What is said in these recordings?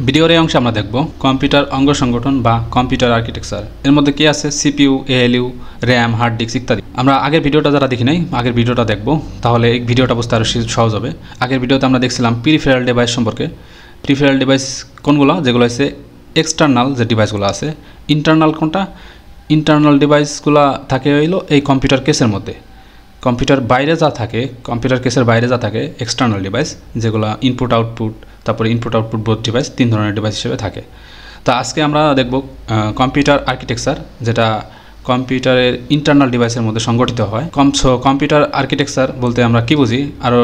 ভিডিওর এই অংশে আমরা দেখব কম্পিউটার অঙ্গ সংগঠন বা কম্পিউটার আর্কিটেকচার। এর মধ্যে কি আছে? CPU, ALU, RAM, hard disk ইত্যাদি। আমরা আগের ভিডিওটা যারা দেখি নাই, আগের ভিডিওটা দেখব, তাহলে এই ভিডিওটা বুঝতে আরও সহজ হবে। আগের ভিডিওতে আমরা দেখছিলাম পেরিফেরাল ডিভাইস সম্পর্কে। পেরিফেরাল ডিভাইস কোনগুলো? যেগুলো হচ্ছে এক্সটার্নাল যে ডিভাইসগুলো আছে। ইন্টারনাল কোনটা? ইন্টারনাল ডিভাইসগুলো থাকে হইলো এই কম্পিউটার কেসের মধ্যে। কম্পিউটার বাইরে যা থাকে, কম্পিউটার কেসের বাইরে যা থাকে এক্সটার্নাল ডিভাইস, যেগুলো ইনপুট আউটপুট, তারপরে ইনপুট আউটপুট বোথ ডিভাইস, 3 ধরনের ডিভাইস হিসেবে থাকে। তো আজকে আমরা দেখব কম্পিউটার আর্কিটেকচার, যেটা কম্পিউটারের ইন্টারনাল ডিভাইসের মধ্যে সংগঠিত হয়। কম্পিউটার আর্কিটেকচার বলতে আমরা কি বুঝি আরও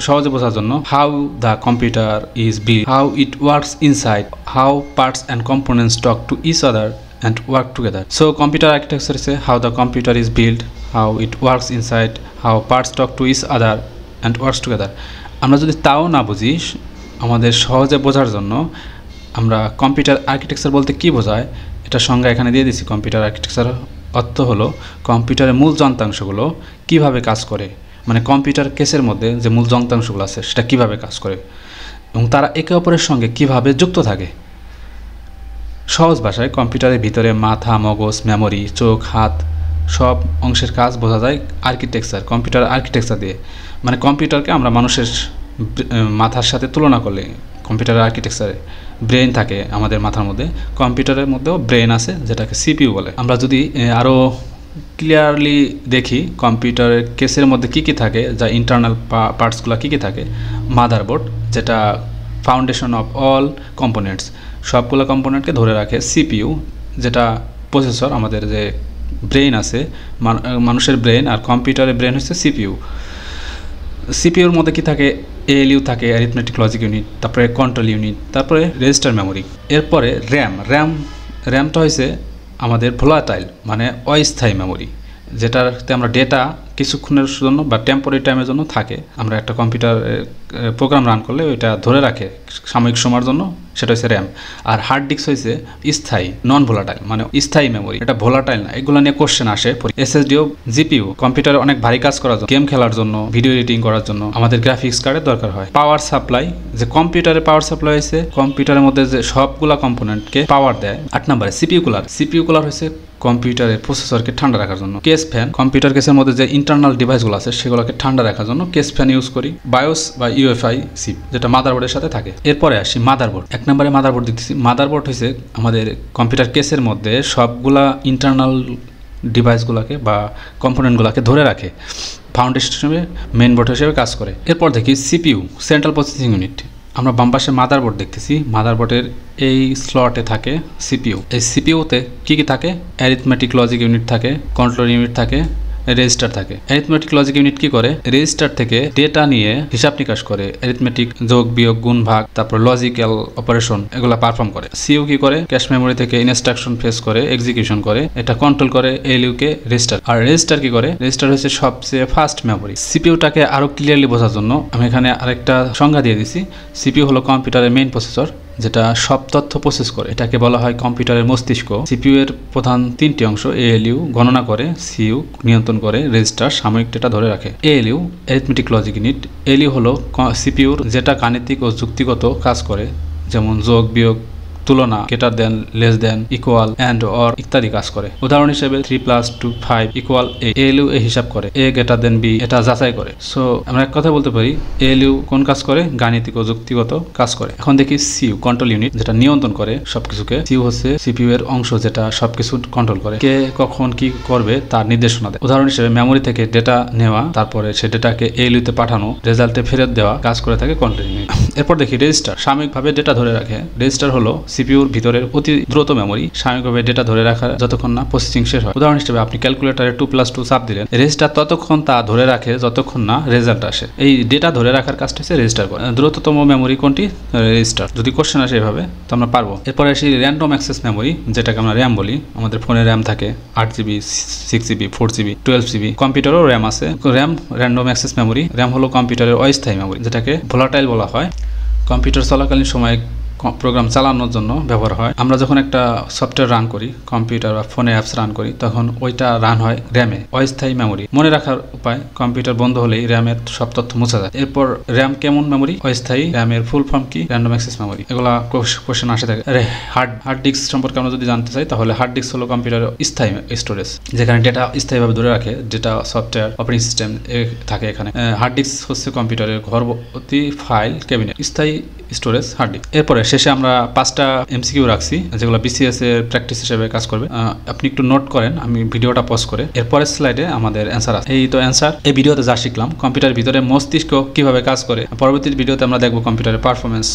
সহজে বোঝার জন্য, how the computer is build, how it works inside, how parts and components talk to each other and work together. So computer architecture is how the computer is built, how it works inside, how parts talk to each other and works together. আমরা যদি তাও না বুঝি, আমাদের সহজে বোঝার জন্য আমরা কম্পিউটার আর্কিটেকচার বলতে কি বোঝায় এটা সংজ্ঞা এখানে দিয়ে দিছি। কম্পিউটার আর্কিটেকচার অর্থ হলো কম্পিউটারের মূল যন্ত্রাংশগুলো কিভাবে কাজ করে, মানে কম্পিউটার কেসের মধ্যে যে মূল যন্ত্রাংশগুলো আছে সেটা কিভাবে কাজ করে এবং তারা একে অপরের সঙ্গে কিভাবে যুক্ত থাকে। সহজ ভাষায় কম্পিউটারের ভিতরে মাথা, মগজ, মেমোরি, চোখ, হাত সব অংশের কাজ বোঝা যায় আর্কিটেকচার, কম্পিউটার আর্কিটেকচার দিয়ে। মানে কম্পিউটারকে আমরা মানুষের মাথার সাথে তুলনা করলে কম্পিউটার আর্কিটেকচারে ব্রেন থাকে আমাদের মাথার মধ্যে, কম্পিউটারের মধ্যেও ব্রেন আছে যেটাকে সিপিইউ বলে। আমরা যদি আরও ক্লিয়ারলি দেখি কম্পিউটারের কেসের মধ্যে কী কী থাকে, যা ইন্টারনাল পার্টসগুলো কী কী থাকে, মাদারবোর্ড যেটা ফাউন্ডেশন অফ অল কম্পোনেন্টস, সবগুলো কম্পোনেন্টকে ধরে রাখে। সিপিইউ যেটা প্রসেসর, আমাদের যে ব্রেন আছে মানুষের ব্রেন, আর কম্পিউটারের ব্রেন হচ্ছে সিপিইউ। সিপিইউর মধ্যে কি থাকে? এএলইউ থাকে, অ্যারিথমেটিক লজিক ইউনিট, তারপরে কন্ট্রোল ইউনিট, তারপরে রেজিস্টার মেমোরি। এরপরে র্যামটা হয়েছে আমাদের ভোলাটাইল মানে অস্থায়ী মেমোরি, যেটাতে আমরা ডেটা কিছুক্ষণের জন্য বা টেম্পোরারি টাইমের জন্য থাকে। আমরা একটা কম্পিউটার প্রোগ্রাম রান করলে ওইটা ধরে রাখে সাময়িক সময়ের জন্য, সেটা হচ্ছে র্যাম। আর হার্ড ডিস্ক হয়েছে স্থায়ী, নন ভোলাটাইল মানে স্থায়ী মেমোরি, এটা ভোলাটাইল না। এগুলো নিয়ে কোশ্চেন আসে। এসএসডিও, জিপিইউ কম্পিউটারে অনেক ভারী কাজ করার জন্য, গেম খেলার জন্য, ভিডিও এডিটিং করার জন্য আমাদের গ্রাফিক্স কার্ডের দরকার হয়। পাওয়ার সাপ্লাই, যে কম্পিউটারে পাওয়ার সাপ্লাই হয়েছে কম্পিউটারের মধ্যে যে সবগুলা কম্পোনেন্টকে পাওয়ার দেয়। 8 নম্বরে সিপিইউ কুলার হয়েছে কম্পিউটারের প্রসেসরকে ঠান্ডা রাখার জন্য। কেস ফ্যান, কম্পিউটার কেসের মধ্যে যে ইন্টারনাল ডিভাইসগুলো আছে সেগুলোকে ঠান্ডা রাখার জন্য কেস ফ্যান ইউজ করি। বায়োস বা ইউএফআই চিপ যেটা মাদারবোর্ডের সাথে থাকে। এরপরে আসি মাদারবোর্ড। 1 নম্বরে মাদারবোর্ড দিতেছি। মাদারবোর্ড হয়েছে আমাদের কম্পিউটার কেসের মধ্যে সবগুলা ইন্টারনাল ডিভাইসগুলোকে বা কম্পোনেন্টগুলোকে ধরে রাখে, ফাউন্ডেশন হিসেবে মেইন বোর্ড হিসেবে কাজ করে। এরপর দেখি সিপিইউ, সেন্ট্রাল প্রসেসিং ইউনিট। আমরা বাম পাশে মাদারবোর্ড দেখতেছি, মাদারবোর্ডের এই স্লটে থাকে সিপিইউ। এই সিপিইউতে কী কী থাকে? অ্যারিথমেটিক লজিক ইউনিট থাকে, কন্ট্রোল ইউনিট থাকে, রেজিস্টার থাকে। অ্যারিথমেটিক লজিক ইউনিট কি করে? রেজিস্টার থেকে ডেটা নিয়ে হিসাব নিকাশ করে, অ্যারিথমেটিক যোগ বিয়োগ গুণ ভাগ, তারপর লজিক্যাল অপারেশন এগুলো পারফর্ম করে। সিইউ কি করে? ক্যাশ মেমোরি থেকে ইনস্ট্রাকশন ফেস করে, এক্সিকিউশন করে, এটা কন্ট্রোল করে এএলইউ কে রেজিস্টার। আর রেজিস্টার কি করে? রেজিস্টার হচ্ছে সবচেয়ে ফাস্ট মেমোরি। সিপিইউটাকে আরো ক্লিয়ারলি বোঝার জন্য আমি এখানে আরেকটা সংজ্ঞা দিয়ে দিছি। সিপিইউ হলো কম্পিউটারের মেইন প্রসেসর, যেটা সব তথ্য প্রসেস করে। এটাকে বলা হয় কম্পিউটারের মস্তিষ্ক। সিপিইউ এর প্রধান 3টি অংশ। এএলইউ গণনা করে, সিইউ নিয়ন্ত্রণ করে, রেজিস্টার সাময়িক ডেটা ধরে রাখে। ALU arithmetic logic unit. ALU হলো সিপিইউর যেটা গাণিতিক ও যুক্তিগত কাজ করে, যেমন যোগ বিয়োগ, তুলনা, greater than, less than, equal, and or ইত্যাদি কাজ করে। উদাহরণ হিসেবে 3 + 2 5 = 8। এএলইউ এ হিসাব করে, এ গ্রেটার দেন বি এটা যাচাই করে। সো আমরা এক কথা বলতে পারি এএলইউ কোন কাজ করে? গাণিতিক ও যুক্তিগত কাজ করে। এখন দেখি সিইউ, কন্ট্রোল ইউনিট, যেটা নিয়ন্ত্রণ করে সবকিছুকে। সিইউ হচ্ছে সিপিইউ এর অংশ যেটা সবকিছু কন্ট্রোল করে, কে কখন কি করবে তার নির্দেশনা দেয়। উদাহরণ হিসেবে মেমোরি থেকে ডেটা নেওয়া, তারপরে সে ডেটাকে এএলইউ তে পাঠানো, রেজাল্টে ফেরত দেওয়া কাজ করে থাকে কন্ট্রোল ইউনিট। এরপর দেখি রেজিস্টার, সাময়িকভাবে ডেটা ধরে রাখে। রেজিস্টার হলো সিপিইউর ভিতরের অতি দ্রুত মেমোরি, সাময়িকভাবে ডেটা ধরে রাখার যতক্ষণ না প্রসেসিং শেষ হয়। উদাহরণ হিসেবে আপনি ক্যালকুলেটরে 2 + 2 চাপ দিলেন, রেজিস্টার ততক্ষণ তা ধরে রাখে যতক্ষণ না রেজাল্ট আসে। এই ডেটা ধরে রাখার কাজটা হচ্ছে রেজিস্টার করে। দ্রুততম মেমোরি কোনটি? রেজিস্টার। যদি কোশ্চেন আসে এভাবে তো আমরা পারবো। এরপরে আসি র্যান্ডম অ্যাক্সেস মেমোরি, যেটাকে আমরা র্যাম বলি। আমাদের ফোনে র্যাম থাকে 8GB, 6GB, 4GB, 12GB। কম্পিউটারও র্যাম আছে। RAM random access memory. RAM হলো কম্পিউটারের অস্থায়ী মেমোরি, যেটাকে ভোলাটাইল বলা হয়। কম্পিউটার চলাকালীন সময়ে প্রোগ্রাম চালানোর জন্য ব্যবহার হয়। আমরা যখন একটা সফটওয়্যার রান করি, কম্পিউটার বা ফোনে অ্যাপস রান করি, তখন ওইটা রান হয় র্যামে, অস্থায়ী মেমোরি। মনে রাখার উপায়, কম্পিউটার বন্ধ হলেই র্যামের সব তথ্য মুছে যায়। এরপর র্যাম কেমন মেমোরি, অস্থায়ী, র্যামের ফুল ফর্ম কি, র্যান্ডম অ্যাক্সেস মেমোরি, এগুলা কোশ্চেন আসে থাকে। হার্ড ডিস্ক সম্পর্কে আমরা যদি জানতে চাই, তাহলে হার্ড ডিস্ক হলো কম্পিউটারের স্থায়ী স্টোরেজ, যেখানে ডেটা স্থায়ীভাবে ধরে রাখে, ডেটা সফটওয়্যার অপারেটিং সিস্টেম থাকে এখানে। হার্ড ডিস্ক হচ্ছে কম্পিউটারের ঘরবর্তী ফাইল ক্যাবিনেট, স্থায়ী স্টোরেজ হার্ড ডিস্ক। এরপরে শেষে আমরা 5টা এমসিকিউ রাখছি, যেগুলো বিসিএস এর প্র্যাকটিস হিসেবে কাজ করবে। আপনি একটু নোট করেন, আমি ভিডিওটা পজ করে। এরপরের স্লাইডে আমাদের অ্যান্সার আছে। এই তো অ্যান্সার। এই ভিডিওতে যা শিখলাম, কম্পিউটারের ভিতরে মস্তিষ্ক কিভাবে কাজ করে। পরবর্তী ভিডিওতে আমরা দেখব কম্পিউটারের পারফরমেন্স।